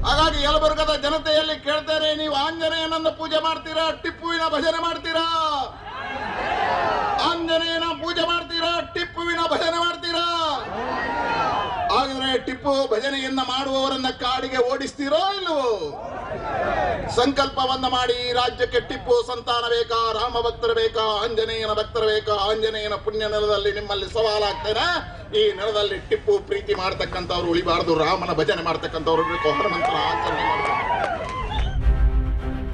ಹಾಗಾಗಿ ಯಲಬುರ್ಗದ ಜನತೆಯಲ್ಲಿ ಕೇಳ್ತಾರೆ, ನೀವು ಆಂಜನೇಯನನ್ನು ಪೂಜೆ ಮಾಡ್ತೀರಾ, ಟಿಪ್ಪುವಿನ ಭಜನೆ ಮಾಡ್ತೀರಾ? ಆಂಜನೇಯನ ಪೂಜೆ ಮಾಡ್ತೀರಾ, ಟಿಪ್ಪುವಿನ ಭಜನೆ ಮಾಡ್ತೀರಾ? ಹಾಗಾದ್ರೆ ಟಿಪ್ಪು ಭಜನೆಯನ್ನ ಮಾಡುವವರನ್ನ ಕಾಡಿಗೆ ಓಡಿಸ್ತೀರೋ ಇಲ್ವೋ? ಸಂಕಲ್ಪವನ್ನ ಮಾಡಿ, ರಾಜ್ಯಕ್ಕೆ ಟಿಪ್ಪು ಸಂತಾನ ಬೇಕಾ, ರಾಮ ಭಕ್ತರು ಬೇಕಾ, ಆಂಜನೇಯನ ಭಕ್ತರು ಬೇಕಾ? ಆಂಜನೇಯನ ಪುಣ್ಯ ನೆಲದಲ್ಲಿ ನಿಮ್ಮಲ್ಲಿ ಸವಾಲಾಗ್ತೇನೆ. ಈ ನೆಲದಲ್ಲಿ ಟಿಪ್ಪು ಪ್ರೀತಿ ಮಾಡ್ತಕ್ಕಂಥವ್ರು ಉಳಿಬಾರದು, ರಾಮನ ಭಜನೆ ಮಾಡ್ತಕ್ಕಂಥವ್ರು ಹನುಮಂತನ ಆಚರಣೆ ಮಾಡಬೇಕು.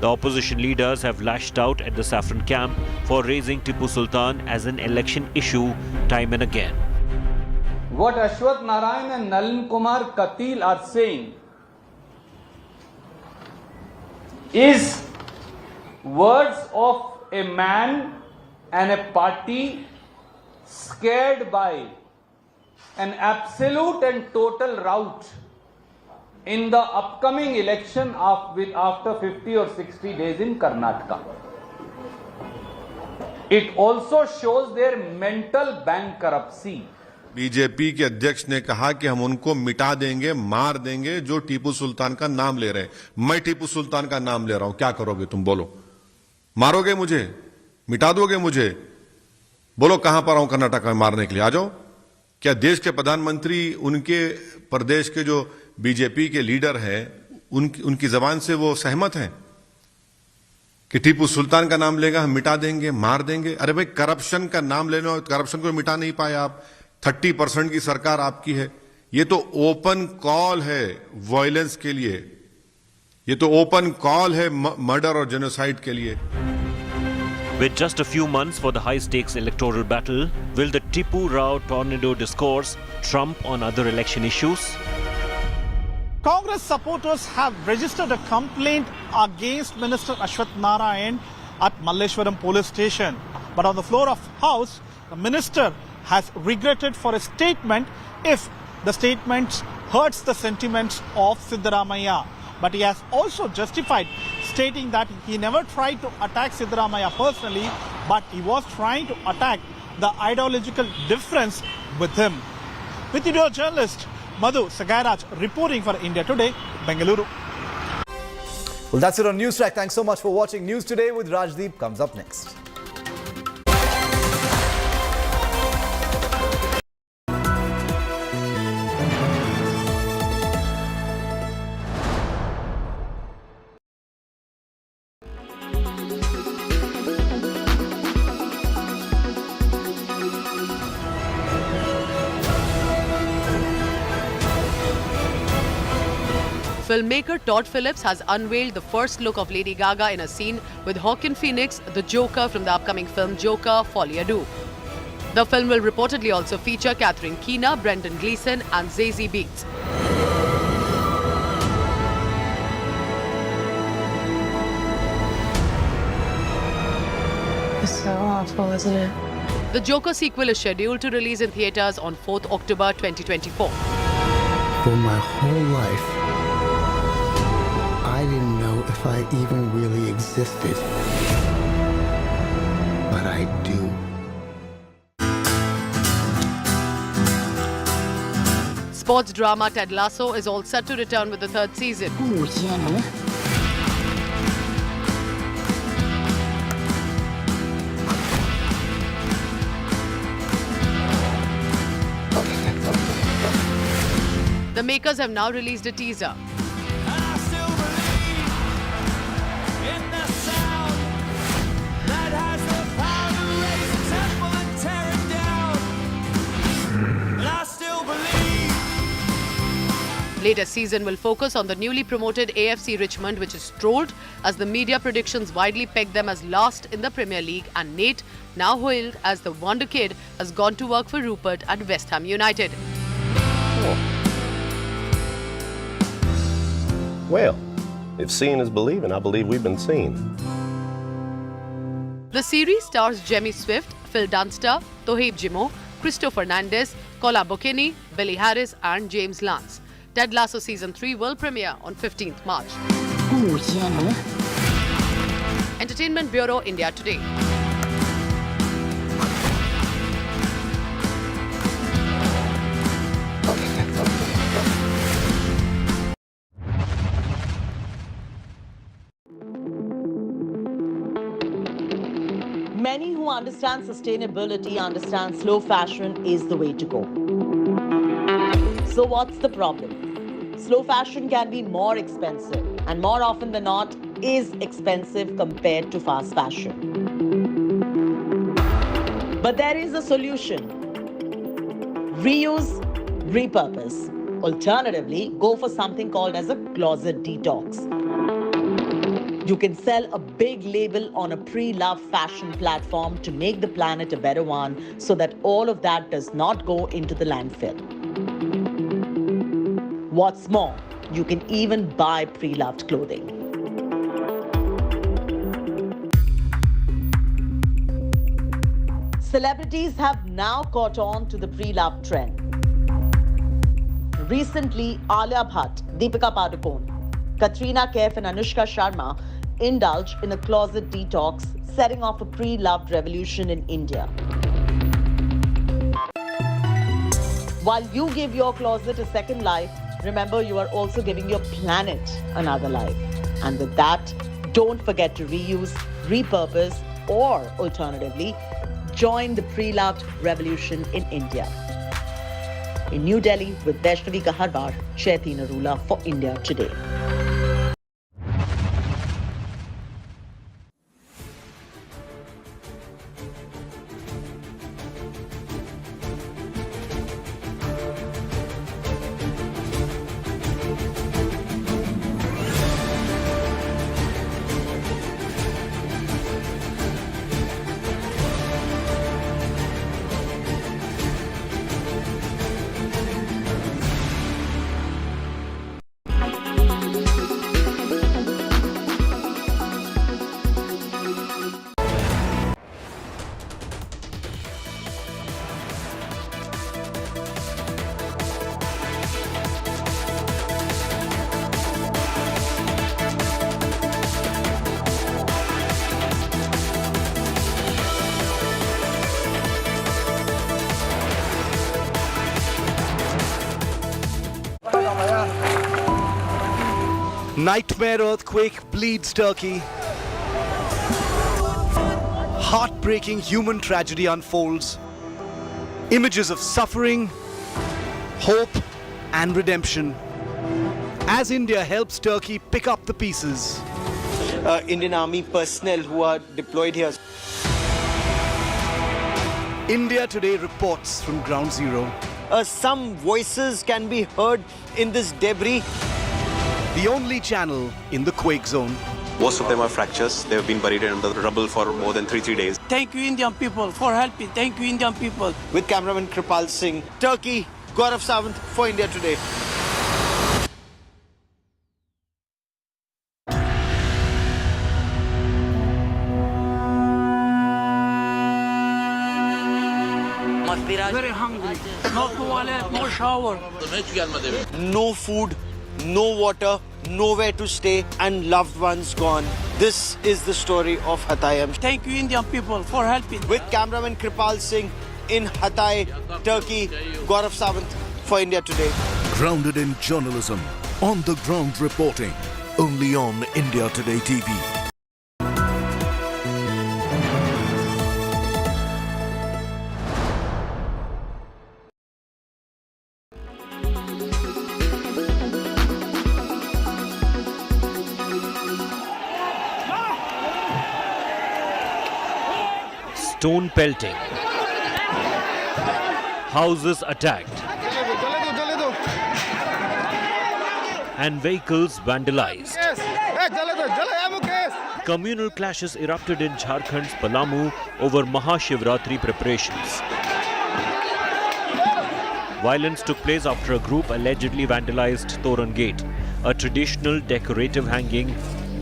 The opposition leaders have lashed out at the Saffron camp for raising Tipu Sultan as an election issue time and again. What Ashwath Narayan and Nalin Kumar Katil are saying is words of a man and a party scared by an absolute and total rout in the upcoming election after 50 or 60 days in Karnataka. It also shows their mental bankruptcy. BJP के अध्यक्ष ने कहा कि हम उनको मिटा देंगे, मार देंगे जो टीपू सुल्तान का नाम ले रहे हैं। मैं टीपू सुल्तान का नाम ले रहा हूं, क्या करोगे तुम? बोलो, मारोगे मुझे, मिटा दोगे मुझे? बोलो कहां पर आऊं कर्नाटक में मारने के लिए? आ जाओ। क्या देश के प्रधानमंत्री उनके प्रदेश के जो बीजेपी के लीडर हैं उनकी जबान से वो सहमत हैं कि टीपू सुल्तान का नाम लेगा, हम मिटा देंगे, मार देंगे? अरे भाई, करप्शन का नाम लेना, करप्शन को मिटा नहीं पाए आप। 30% की सरकार आपकी है। ये तो ओपन कॉल है वायलेंस के लिए, ये तो ओपन कॉल है मर्डर और जेनोसाइड के लिए। With just a few months for the high-stakes electoral battle, will the Tipu Rao tornado discourse trump on other election issues? Congress supporters have registered a complaint against Minister Ashwath Narayan at Malleshwaram police station. But on the floor of House, the minister has regretted for a statement if the statement hurts the sentiments of Siddaramaiah. But he has also justified, stating that he never tried to attack Siddaramaiah personally, but he was trying to attack the ideological difference with him. With video journalist Madhu Sagairaj reporting for India Today, Bengaluru. Well, that's it on Newstrack. Thanks so much for watching. News Today with Rajdeep comes up next. Filmmaker Todd Phillips has unveiled the first look of Lady Gaga in a scene with Joaquin Phoenix, the Joker from the upcoming film Joker, Folie à Deux. The film will reportedly also feature Catherine Keener, Brendan Gleeson and Zazie Beetz. It's so awful, isn't it? The Joker sequel is scheduled to release in theatres on 4th October 2024. For my whole life, I didn't know if I even really existed. But I do. Sports drama Ted Lasso is all set to return with the third season. Oh, yeah. The makers have now released a teaser. Latest season will focus on the newly promoted AFC Richmond, which is trolled as the media predictions widely peg them as last in the Premier League, and Nate, now hailed as the wonder kid, has gone to work for Rupert at West Ham United. Well, if seeing is believing, I believe we've been seen. The series stars Jemmy Swift, Phil Dunster, Tohib Jimo, Christo Fernandez, Kola Bokini, Billy Harris and James Lance. Ted Lasso Season 3 will premiere on 15th March. Entertainment Bureau, India Today. Many who understand sustainability understand slow fashion is the way to go. So what's the problem? Slow fashion can be more expensive, and more often than not is expensive compared to fast fashion. But there is a solution. Reuse, repurpose. Alternatively, go for something called as a closet detox. You can sell a big label on a pre-loved fashion platform to make the planet a better one so that all of that does not go into the landfill. What's more, you can even buy pre-loved clothing. Celebrities have now caught on to the pre-loved trend. Recently, Alia Bhatt, Deepika Padukone, Katrina Kaif and Anushka Sharma indulge in a closet detox, setting off a pre-loved revolution in India. While you give your closet a second life, remember you are also giving your planet another life. And with that, don't forget to reuse, repurpose, or alternatively, join the pre-loved revolution in India. In New Delhi with Vaishnavi Kaharwar, Chethi Narula for India Today. Nightmare earthquake bleeds Turkey. Heartbreaking human tragedy unfolds. Images of suffering, hope, and redemption. As India helps Turkey pick up the pieces. Indian Army personnel who are deployed here. India Today reports from Ground Zero. Some voices can be heard in this debris. The only channel in the quake zone. Most of them are fractures. They have been buried under the rubble for more than 3 days. Thank you, Indian people, for helping. Thank you, Indian people. With cameraman Kripal Singh, Turkey, Gaurav Sawant for India Today. Very hungry. No toilet, no shower. No food, no water, nowhere to stay, and loved ones gone. This is the story of Hatay. Thank you, Indian people, for helping. With cameraman Kripal Singh in Hatay, Turkey, Gaurav Sawant for India Today. Grounded in journalism, on the ground reporting, only on India Today TV. Stone pelting. Houses attacked. and vehicles vandalized. Communal clashes erupted in Jharkhand's Palamu over Mahashivratri preparations. Violence took place after a group allegedly vandalized Toran Gate, a traditional decorative hanging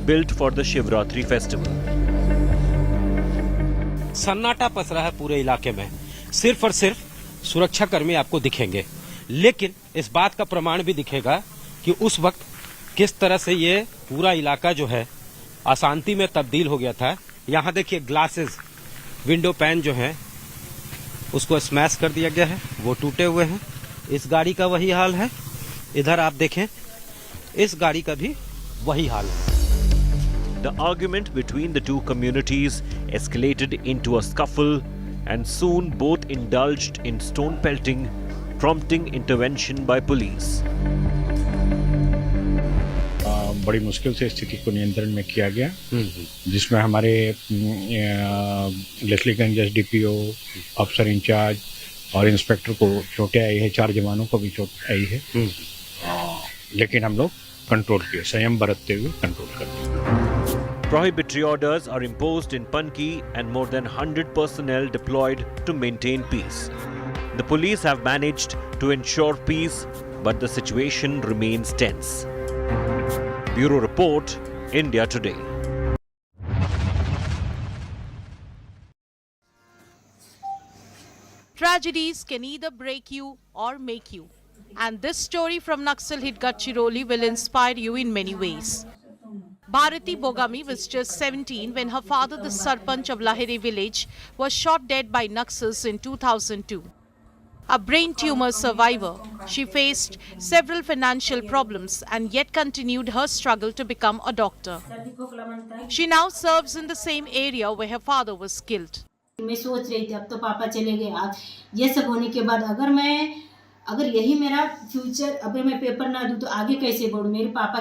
built for the Shivratri festival. सन्नाटा पसरा है पूरे इलाके में, सिर्फ और सिर्फ सुरक्षा कर्मी आपको दिखेंगे, लेकिन इस बात का प्रमाण भी दिखेगा कि उस वक्त किस तरह से ये पूरा इलाका जो है अशांति में तब्दील हो गया था। यहाँ देखिए ग्लासेस, विंडो पैन जो है उसको स्मैश कर दिया गया है, वो टूटे हुए हैं। इस गाड़ी का वही हाल है, इधर आप देखें इस गाड़ी का भी वही हाल है। The argument between the two communities escalated into a scuffle and soon both indulged in stone pelting, prompting intervention by police. बड़ी मुश्किल से स्थिति को नियंत्रण में किया गया, जिसमें हमारे लेस्लीगंज एसडीपीओ, अफसर इंचार्ज और इंस्पेक्टर को चोटें आई है, 4 जवानों को भी चोट आई है, लेकिन हम लोग कंट्रोल किए, संयम बरतते हुए कंट्रोल करते। Prohibitory orders are imposed in Panki and more than 100 personnel deployed to maintain peace. The police have managed to ensure peace, but the situation remains tense. Bureau Report, India Today. Tragedies can either break you or make you. And this story from Naxal hit Gadchiroli will inspire you in many ways. Bharati Bogami was just 17 when her father, the Sarpanch of Lahiri village, was shot dead by Naxals in 2002. A brain tumor survivor, she faced several financial problems and yet continued her struggle to become a doctor. She now serves in the same area where her father was killed. मैं सोच रही थी अब तो पापा चले गए, आज ये सब होने के बाद अगर यही मेरा फ्यूचर, अगर मैं पेपर ना दूं तो आगे कैसे बढ़ूं। मेरे पापा